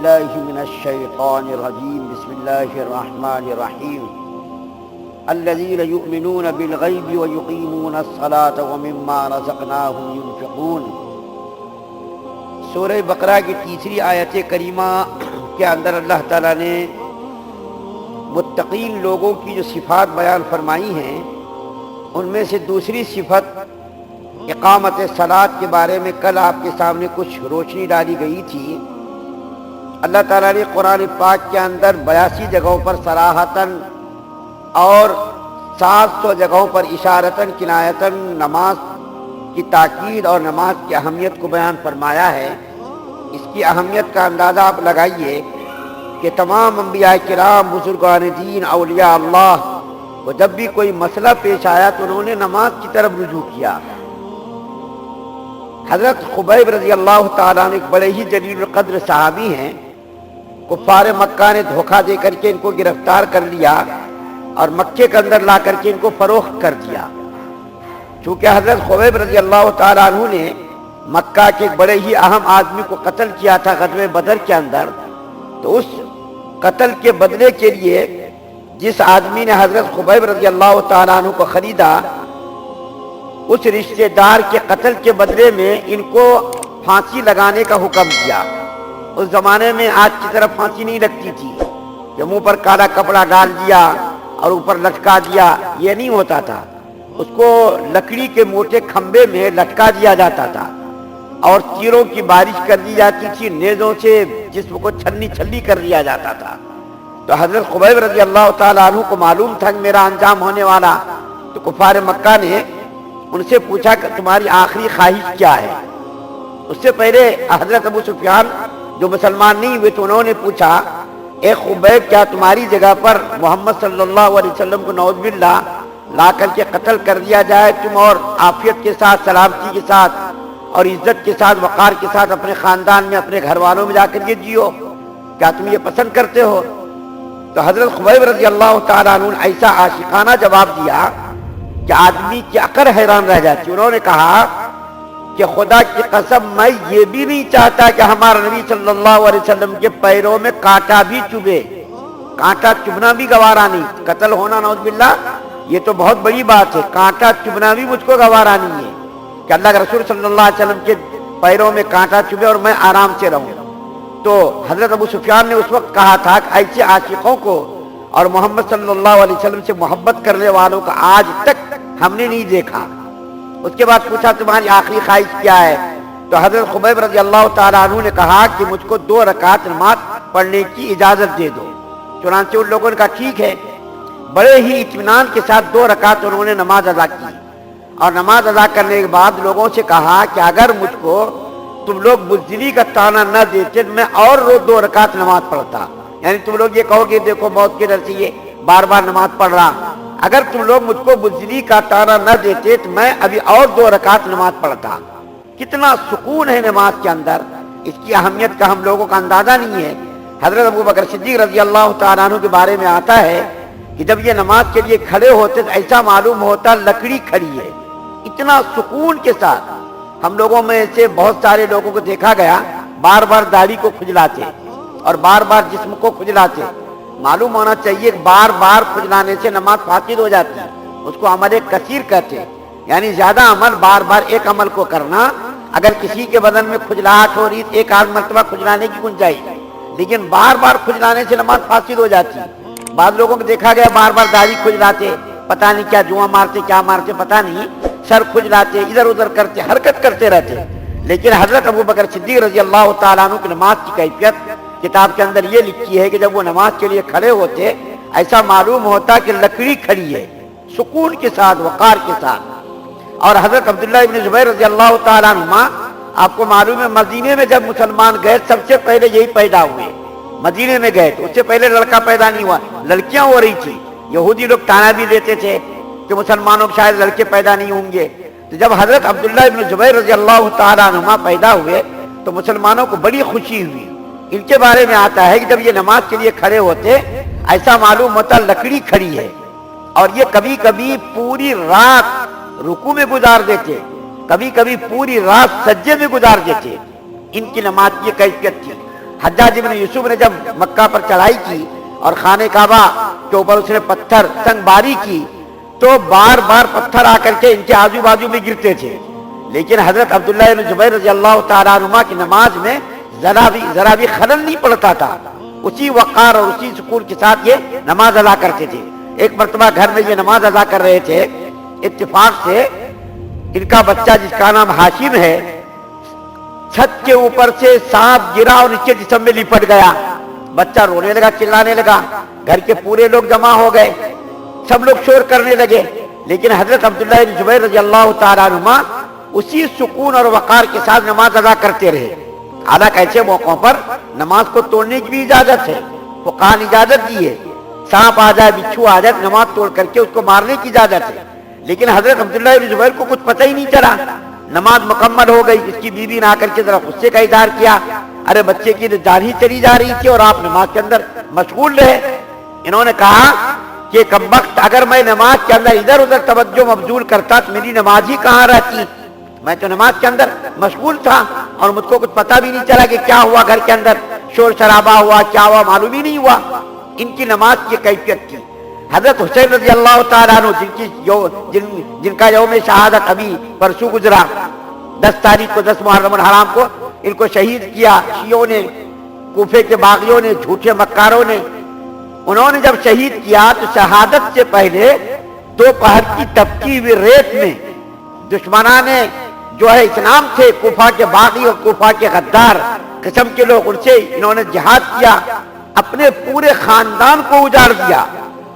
باللہ من الشیطان الرجیم بسم اللہ الرحمن الرحیم الذین یؤمنون بالغیب ویقیمون الصلاة ومما رزقناہم ينفقون۔ سورہ بقرہ کی تیسری آیت کریمہ کے اندر اللہ تعالیٰ نے متقین لوگوں کی جو صفات بیان فرمائی ہیں، ان میں سے دوسری صفت اقامت صلاۃ کے بارے میں کل آپ کے سامنے کچھ روشنی ڈالی گئی تھی۔ اللہ تعالیٰ نے قرآن پاک کے اندر 82 جگہوں پر صراحتاً اور 700 جگہوں پر اشارتاً کنایتاً نماز کی تاکید اور نماز کی اہمیت کو بیان فرمایا ہے۔ اس کی اہمیت کا اندازہ آپ لگائیے کہ تمام انبیاء کرام، بزرگان دین، اولیاء اللہ، وہ جب بھی کوئی مسئلہ پیش آیا تو انہوں نے نماز کی طرف رجوع کیا۔ حضرت خبیب رضی اللہ تعالیٰ عنہ ایک بڑے ہی جلیل القدر صحابی ہیں۔ کفار مکہ نے دھوکہ دے کر کے ان کو گرفتار کر لیا اور مکے کے اندر لا کر کے ان کو فروخت کر دیا۔ چونکہ حضرت خبیب رضی اللہ تعالیٰ عنہ نے مکہ کے ایک بڑے ہی اہم آدمی کو قتل کیا تھا غزوہ بدر کے اندر، تو اس قتل کے بدلے کے لیے جس آدمی نے حضرت خبیب رضی اللہ تعالیٰ عنہ کو خریدا، اس رشتہ دار کے قتل کے بدلے میں ان کو پھانسی لگانے کا حکم دیا۔ اس زمانے میں آج کی طرح پھانسی نہیں لگتی تھی کہ منہ پر کالا کپڑا ڈال دیا اور اوپر لٹکا دیا، یہ نہیں ہوتا تھا۔ اس کو لکڑی کے موٹے کھمبے میں لٹکا دیا جاتا تھا اور تیروں کی بارش کر دی جاتی تھی، نیزوں سے جسم کو چھلنی چھلی کر دیا جاتا تھا۔ تو حضرت خبیب رضی اللہ تعالیٰ عنہ کو معلوم تھا کہ میرا انجام ہونے والا، تو کفار مکہ نے ان سے پوچھا کہ تمہاری آخری خواہش کیا ہے۔ اس سے پہلے حضرت ابو سفیان جو مسلمان نہیں ہوئے تو انہوں نے پوچھا، اے خبیب کیا تمہاری جگہ پر محمد صلی اللہ علیہ وسلم کو نعوذ باللہ لا کر کے قتل کر دیا جائے، تم اور عافیت کے ساتھ، سلامتی کے ساتھ اور عزت کے ساتھ، وقار کے ساتھ اپنے خاندان میں، اپنے گھر والوں میں جا کر کے جیو، کیا تم یہ پسند کرتے ہو؟ تو حضرت خبیب رضی اللہ تعالیٰ عنہ نے ایسا عاشقانہ جواب دیا کہ آدمی کی عقل حیران رہ جاتی۔ انہوں نے کہا کہ خدا کی قسم میں یہ بھی نہیں چاہتا کہ ہمارے نبی صلی اللہ علیہ وسلم کے پیروں میں کانٹا بھی چبھے، کانٹا چبھنا بھی گوارا نہیں، قتل ہونا نعوذ باللہ یہ تو بہت بڑی بات ہے، کانٹا چبھنا بھی مجھ کو گوارا نہیں ہے کہ اللہ کے رسول صلی اللہ علیہ وسلم کے پیروں میں کانٹا چبھے اور میں آرام سے رہوں۔ تو حضرت ابو سفیان نے اس وقت کہا تھا کہ ایسے عاشقوں کو اور محمد صلی اللہ علیہ وسلم سے محبت کرنے والوں کا آج تک ہم نے نہیں دیکھا۔ اس کے بعد پوچھا تمہاری آخری خواہش کیا ہے؟ تو حضرت خبیب رضی اللہ تعالیٰ عنہ نے کہا کہ مجھ کو 2 رکعت نماز پڑھنے کی اجازت دے دو۔ چنانچہ ان لوگوں نے کہا ٹھیک ہے۔ بڑے ہی اطمینان کے ساتھ 2 رکعت انہوں نے نماز ادا کی، اور نماز ادا کرنے کے بعد لوگوں سے کہا کہ اگر مجھ کو تم لوگ بزدلی کا طعنہ نہ دیتے تو میں اور روز 2 رکعت نماز پڑھتا۔ یعنی تم لوگ یہ کہو گے دیکھو موت کے ڈر سے یہ بار بار نماز پڑھ رہا، اگر تم لوگ مجھ کو بزدلی کا طعنہ نہ دیتے تو میں ابھی اور 2 رکعت نماز پڑھتا۔ کتنا سکون ہے نماز کے اندر، اس کی اہمیت کا ہم لوگوں کا اندازہ نہیں ہے۔ حضرت ابو بکر صدیق رضی اللہ تعالیٰ عنہ کے بارے میں آتا ہے کہ جب یہ نماز کے لیے کھڑے ہوتے تو ایسا معلوم ہوتا لکڑی کھڑی ہے، اتنا سکون کے ساتھ۔ ہم لوگوں میں سے بہت سارے لوگوں کو دیکھا گیا بار بار داڑھی کو کھجلاتے اور بار بار جسم کو کھجلاتے۔ معلوم ہونا چاہیے کہ بار بار کھجلانے سے نماز فاسد ہو جاتی ہے، اس کو عمل کثیر کہتے ہیں، یعنی زیادہ عمل بار بار ایک عمل کو کرنا۔ اگر کسی کے بدن میں کھجلاہٹ ہو رہی تو 1 مرتبہ کھجلانے کی گنجائش، لیکن بار بار کھجلانے سے نماز فاسد ہو جاتی ہے۔ بعض لوگوں کو دیکھا گیا بار بار داڑھی کھجلاتے، پتہ نہیں کیا جواں مارتے کیا مارتے پتہ نہیں، سر کھجلاتے، ادھر ادھر کرتے، حرکت کرتے رہتے۔ لیکن حضرت ابو بکر صدیق رضی اللہ تعالیٰ عنہ کی نماز کی کیفیت کتاب کے اندر یہ لکھی ہے کہ جب وہ نماز کے لیے کھڑے ہوتے ایسا معلوم ہوتا کہ لکڑی کھڑی ہے، سکون کے ساتھ، وقار کے ساتھ۔ اور حضرت عبداللہ ابن زبیر رضی اللہ تعالیٰ عنہ، آپ کو معلوم ہے مدینے میں جب مسلمان گئے سب سے پہلے یہی پیدا ہوئے، مدینے میں گئے تو اس سے پہلے لڑکا پیدا نہیں ہوا، لڑکیاں ہو رہی تھی۔ یہودی لوگ تانا بھی دیتے تھے کہ مسلمانوں کو شاید لڑکے پیدا نہیں ہوں گے۔ تو جب حضرت عبداللہ ابن زبیر رضی اللہ تعالیٰ عنہ پیدا ہوئے تو مسلمانوں کو بڑی خوشی ہوئی۔ ان کے بارے میں آتا ہے کہ جب یہ نماز کے لیے کھڑے ہوتے ایسا معلوم ہوتا لکڑی کھڑی ہے، اور یہ کبھی کبھی پوری رات رکوع میں گزار دیتے، کبھی کبھی پوری رات سجدے میں گزار دیتے۔ ان کی نماز کی کیفیت تھی۔ حجاج بن یوسف نے جب مکہ پر چڑھائی کی اور خانہ کعبہ کے اوپر اس نے پتھر سنگ باری کی تو بار بار پتھر آ کر کے ان کے آجو بازو میں گرتے تھے، لیکن حضرت عبداللہ بن زبیر رضی اللہ تعالیٰ عنہ کی نماز میں ذرا بھی خلل نہیں پڑتا تھا، اسی وقار اور اسی سکون کے ساتھ یہ نماز ادا کرتے تھے۔ ایک مرتبہ گھر میں یہ نماز ادا کر رہے تھے، اتفاق سے ان کا بچہ جس کا نام ہاشم ہے، چھت کے اوپر سے سانپ گرا اور اس کے جسم میں لپٹ گیا۔ بچہ رونے لگا، چلانے لگا، گھر کے پورے لوگ جمع ہو گئے، سب لوگ شور کرنے لگے، لیکن حضرت عبداللہ بن زبیر رضی اللہ تعالیٰ عنہ اسی سکون اور وقار کے ساتھ نماز ادا کرتے رہے۔ حالانکہ ایسے موقعوں پر نماز کو توڑنے کی بھی اجازت ہے، فقہاء نے اجازت دی ہے، سانپ آ جائے، بچھو آ جائے، نماز توڑ کر کے اس کو مارنے کی اجازت ہے، لیکن حضرت عبداللہ بن زبیر کو کچھ پتہ ہی نہیں چلا۔ نماز مکمل ہو گئی، اس کی بیوی نے آ کر کے ذرا غصے کا اظہار کیا، ارے بچے کی جان ہی چلی جا رہی تھی اور آپ نماز کے اندر مشغول رہے۔ انہوں نے کہا کہ کمبخت، اگر میں نماز کے اندر ادھر ادھر توجہ مبذول کرتا تو میری نماز ہی کہاں رہتی، میں تو نماز کے اندر مشغول تھا اور مجھ کو کچھ پتہ بھی نہیں چلا کہ کیا ہوا، گھر کے اندر شور شرابہ ہوا، کیا ہوا معلوم ہی نہیں ہوا۔ ان کی نماز کی کیفیت تھی۔ حضرت حسین رضی اللہ تعالیٰ عنہ جن کا یوم شہادت ابھی پرسوں گزرا، 10 تاریخ کو، 10 محرم الحرام کو ان کو شہید کیا شیعوں نے، کوفے کے باغیوں نے، جھوٹے مکاروں نے۔ انہوں نے جب شہید کیا تو شہادت سے پہلے دوپہر کی تپتی ہوئی ریت میں دشمنان جو ہے اسلام تھے، کوفہ کے باغی اور کوفہ کے غدار قسم کے لوگ، ان سے انہوں نے جہاد کیا، اپنے پورے خاندان کو اجاڑ دیا،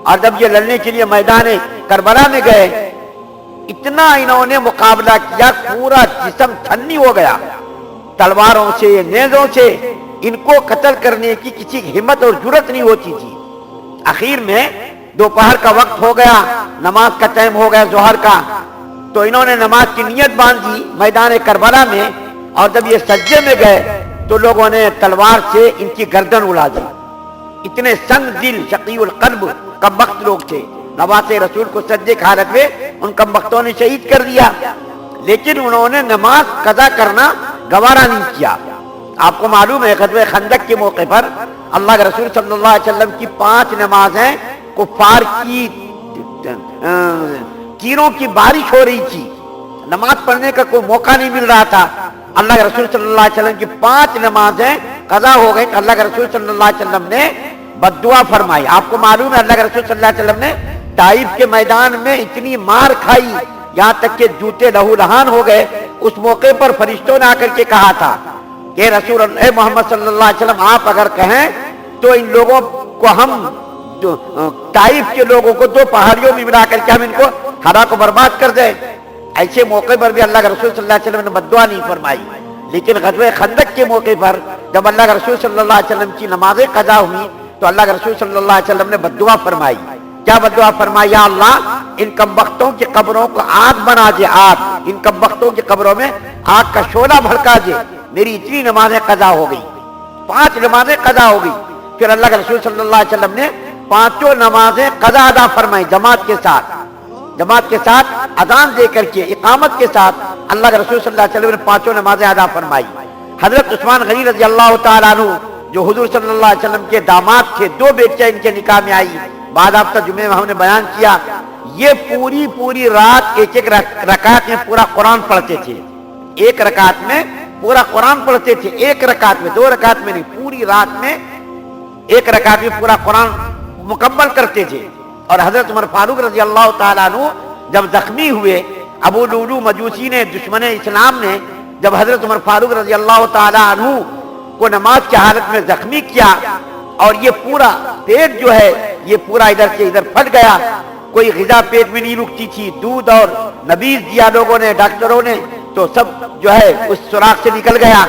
اور جب یہ لڑنے کے لیے میدان کربلا میں گئے اتنا انہوں نے مقابلہ کیا، پورا جسم چھنی ہو گیا، تلواروں سے، نیزوں سے ان کو قتل کرنے کی کسی کی ہمت اور جرت نہیں ہوتی تھی۔ آخر میں دوپہر کا وقت ہو گیا، نماز کا ٹائم ہو گیا ظہر کا، تو انہوں نے نماز کی نیت باندھی میدان کربلا میں، اور جب یہ سجدے میں گئے تو لوگوں نے تلوار سے ان کی گردن اڑا دی۔ اتنے سنگ دل، شقی القلب کمبخت لوگ تھے، نواز رسول کو سجدے کی حالت میں ان کمبختوں نے شہید کر دیا، لیکن انہوں نے نماز قضا کرنا گوارا نہیں کیا۔ آپ کو معلوم ہے غزوہ خندق کے موقع پر اللہ کے رسول صلی اللہ علیہ وسلم کی 5 نمازیں کفار کی تیروں کی بارش ہو رہی تھی، نماز پڑھنے کا کوئی موقع نہیں مل رہا تھا۔ اللہ کے رسول صلی اللہ علیہ وسلم کی 5 نمازیں قضا ہو گئی، اللہ کے رسول صلی اللہ علیہ وسلم نے بد دعا فرمائی۔ آپ کو معلوم ہے اللہ کے رسول صلی اللہ علیہ وسلم نے طائف کے میدان میں اتنی مار کھائی، یہاں تک کہ جوتے لہو لہان ہو گئے۔ اس موقع پر فرشتوں نے آ کر کے کہا تھا کہ رسول اللہ محمد صلی اللہ علیہ وسلم آپ اگر کہیں تو ان لوگوں کو ہم طائف کے لوگوں کو 2 پہاڑیوں میں ملا کر کے ہم ان کو ہرا کو برباد کر دیں۔ ایسے موقع پر بھی اللہ کے رسول صلی اللہ علیہ وسلم نے بد دعا نہیں فرمائی، لیکن غزوہ خندق کے موقع پر جب اللہ کے رسول صلی اللہ علیہ وسلم کی نمازیں قضا ہوئی تو اللہ کے رسول صلی اللہ علیہ وسلم نے بد دعا فرمائی۔ کیا بد دعا فرمائی؟ یا اللہ ان کمبختوں کی قبروں کو آگ بنا دے، آگ، ان کمبختوں کی قبروں میں آگ کا شعلہ بھڑکا دے، میری اتنی نمازیں قضا ہو گئی، 5 نمازیں قضا ہو گئی۔ پھر اللہ کے رسول صلی اللہ علیہ وسلم نے 5 نمازیں قضا ادا فرمائی جماعت کے ساتھ اذان دے کر کے، اقامت کے ساتھ اللہ کے رسول صلی اللہ علیہ وسلم نے 5 نمازیں ادا فرمائی۔ حضرت عثمان غنی رضی اللہ تعالیٰ عنہ جو حضور صلی اللہ علیہ وسلم کے داماد تھے، 2 بیٹیاں ان کے نکاح میں آئی، بعد ہفتہ جمعے میں ہم نے بیان کیا، یہ پوری رات ایک رکعت میں پورا قرآن پڑھتے تھے، ایک رکعت میں پورا قرآن پڑھتے تھے، ایک رکعت میں، 2 رکعت میں نہیں، پوری رات میں ایک رکعت میں پورا قرآن مکمل کرتے تھے۔ اور حضرت عمر فاروق رضی اللہ تعالیٰ عنہ جب زخمی ہوئے، ابو لولو مجوسی نے، دشمن اسلام نے جب حضرت عمر فاروق رضی اللہ تعالیٰ عنہ کو نماز کی حالت میں زخمی کیا، اور یہ پورا پیٹ جو ہے یہ پورا ادھر سے ادھر پھٹ گیا، کوئی غذا پیٹ میں نہیں رکتی تھی، دودھ اور نبیذ دیا لوگوں نے، ڈاکٹروں نے، تو سب جو ہے اس سوراخ سے نکل گیا،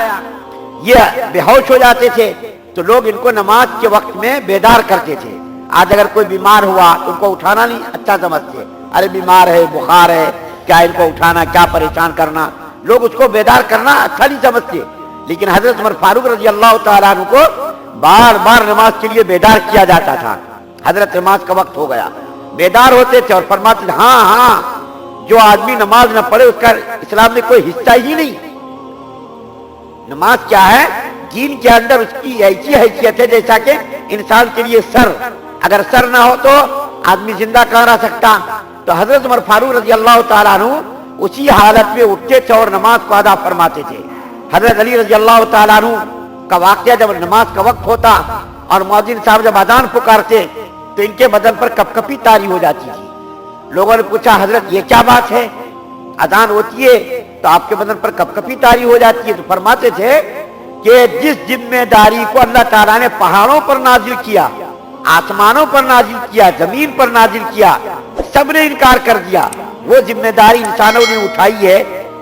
یہ بے ہوش ہو جاتے تھے، تو لوگ ان کو نماز کے وقت میں بیدار کرتے تھے۔ آج اگر کوئی بیمار ہوا تو ان کو اٹھانا نہیں اچھا سمجھتے، ارے بیمار ہے، بخار ہے، کیا ان کو اٹھانا، کیا پریشان کرنا، لوگ اس کو بیدار کرنا اچھا نہیں سمجھتے۔ لیکن حضرت عمر فاروق رضی اللہ تعالیٰ عنہ کو بار بار نماز کے لیے بیدار کیا جاتا تھا۔ حضرت نماز کا وقت ہو گیا، بیدار ہوتے تھے اور فرماتے تھے ہاں جو آدمی نماز نہ پڑھے اس کا اسلام میں کوئی حصہ ہی نہیں۔ نماز کیا ہے؟ دین کے اندر اس کی ایسی حیثیت ہے جیسا کہ انسان کے لیے سر، اگر سر نہ ہو تو آدمی زندہ کہاں رہ سکتا؟ تو حضرت عمر فاروق رضی اللہ تعالیٰ عنہ اسی حالت میں اٹھتے تھے اور نماز کو ادا فرماتے تھے۔ حضرت علی رضی اللہ تعالیٰ عنہ کا واقعہ، جب نماز کا وقت ہوتا اور مؤذن صاحب جب اذان پکارتے تو ان کے بدن پر کپ کپی طاری ہو جاتی تھی۔ لوگوں نے پوچھا حضرت یہ کیا بات ہے، اذان ہوتی ہے تو آپ کے بدن پر کپ کپی طاری ہو جاتی ہے؟ تو فرماتے تھے کہ جس ذمہ داری کو اللہ تعالیٰ نے پہاڑوں پر نازل کیا، آسمانوں پر نازل کیا، زمین پر نازل کیا، سب نے انکار کر دیا، وہ ذمہ داری انسانوں نے اٹھائی ہے،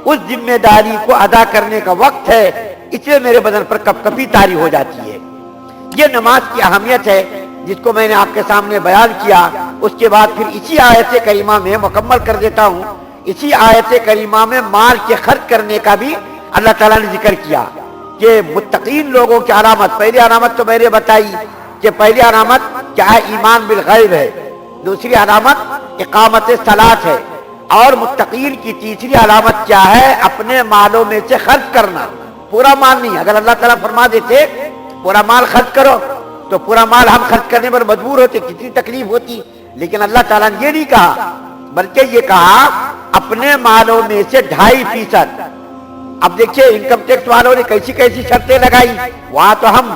اس ذمہ داری کو ادا کرنے کا وقت ہے، اس لیے میرے بدن پر کپ کپی طاری ہو جاتی ہے۔ یہ نماز کی اہمیت ہے جس کو میں نے آپ کے سامنے بیان کیا۔ اس کے بعد پھر اسی آیت کریمہ میں مکمل کر دیتا ہوں، اسی آیت کریمہ میں مال کے خرچ کرنے کا بھی اللہ تعالیٰ نے ذکر کیا کہ متقین لوگوں کی علامت، پہلی علامت تو میں نے بتائی کہ پہلی علامت کیا ہے، ایمان بالغیب ہے، دوسری علامت اقامت صلاۃ ہے، اور متقین کی تیسری علامت کیا ہے، اپنے مالوں میں سے خرچ کرنا، پورا مال نہیں۔ اگر اللہ تعالیٰ فرما دیتے پورا مال خرچ کرو تو پورا مال ہم خرچ کرنے پر مجبور ہوتے، کتنی تکلیف ہوتی، لیکن اللہ تعالیٰ نے یہ نہیں کہا، بلکہ یہ کہا اپنے مالوں میں سے 2.5%۔ اب دیکھیے انکم ٹیکس والوں نے کیسی کیسی شرطیں لگائی، وہاں تو ہم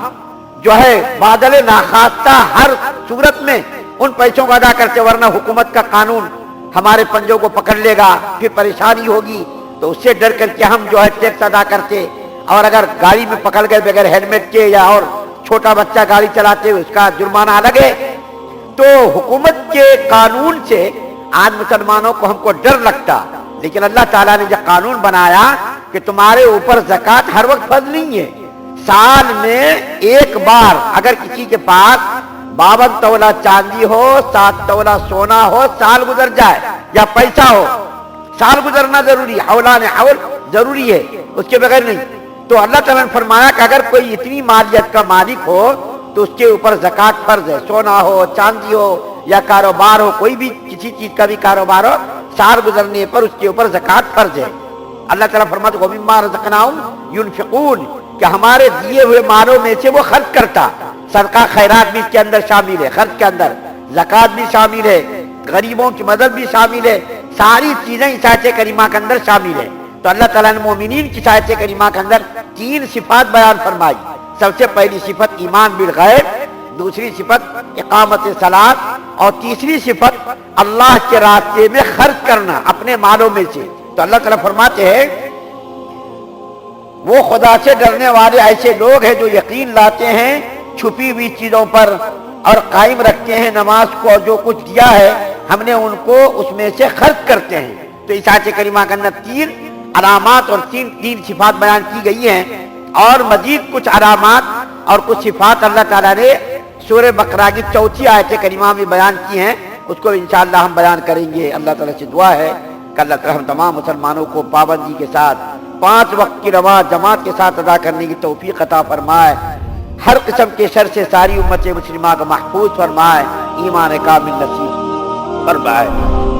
جو ہے بادل ناخواستہ ہر صورت میں ان پیسوں کو ادا کرتے، ورنہ حکومت کا قانون ہمارے پنجوں کو پکڑ لے گا، پھر پریشانی ہوگی، تو اس سے ڈر کر کے ہم جو ہے ٹیکس ادا کرتے۔ اور اگر گاڑی میں پکڑ گئے بغیر ہیلمٹ کے، یا اور چھوٹا بچہ گاڑی چلاتے ہوئے، اس کا جرمانہ الگ ہے۔ تو حکومت کے قانون سے آج مسلمانوں کو ہم کو ڈر لگتا، لیکن اللہ تعالیٰ نے جو قانون بنایا کہ تمہارے اوپر زکوٰۃ ہر وقت فرض نہیں ہے، سال میں ایک بار اگر کسی کے پاس 52 تولہ چاندی ہو، 7 تولہ سونا ہو، سال گزر جائے، یا پیسہ ہو، سال گزرنا ضروری، حولان حول ضروری ہے، اس کے بغیر نہیں۔ تو اللہ تعالیٰ نے فرمایا کہ اگر کوئی اتنی مالیت کا مالک ہو تو اس کے اوپر زکوٰۃ فرض ہے، سونا ہو، چاندی ہو، یا کاروبار ہو، کوئی بھی کسی چیز کا بھی کاروبار ہو، سال گزرنے پر اس کے اوپر زکوٰۃ فرض ہے۔ اللہ تعالیٰ فرماتا ہے وَمِمَّا رَزَقْنَاهُمْ يُنْفِقُونَ، کہ ہمارے دیے ہوئے مالوں میں سے وہ خرچ کرتا۔ صدقہ خیرات بھی اس کے اندر شامل ہے، خرچ کے اندر زکوٰۃ بھی شامل ہے، غریبوں کی مدد بھی شامل ہے، ساری چیزیں اس آیت کریمہ کے اندر شامل ہے۔ تو اللہ تعالیٰ نے مومنین کی آیت کریمہ کے اندر 3 صفات بیان فرمائی۔ سب سے پہلی صفت ایمان بالغیب، دوسری صفت اقامت صلاۃ، اور تیسری صفت اللہ کے راستے میں خرچ کرنا اپنے مالوں میں سے۔ تو اللہ تعالیٰ فرماتے ہیں وہ خدا سے ڈرنے والے ایسے لوگ ہیں جو یقین لاتے ہیں چھپی ہوئی چیزوں پر، اور قائم رکھتے ہیں نماز کو، اور جو کچھ دیا ہے ہم نے ان کو اس میں سے خرچ کرتے ہیں۔ تو اس آیت کریمہ کے اندر 3 علامات اور 3 صفات بیان کی گئی ہیں، اور مزید کچھ علامات اور کچھ صفات اللہ تعالیٰ نے سورہ بقرہ کی 4 آیت کریمہ میں بیان کی ہیں، اس کو انشاءاللہ ہم بیان کریں گے۔ اللہ تعالیٰ سے دعا ہے کہ اللہ تعالیٰ ہم تمام مسلمانوں کو پابندی کے ساتھ 5 وقت کی نماز جماعت کے ساتھ ادا کرنے کی توفیق عطا فرمائے، ہر قسم کے شر سے ساری امت مسلمہ کو محفوظ فرمائے، ایمان کامل نصیب فرمائے۔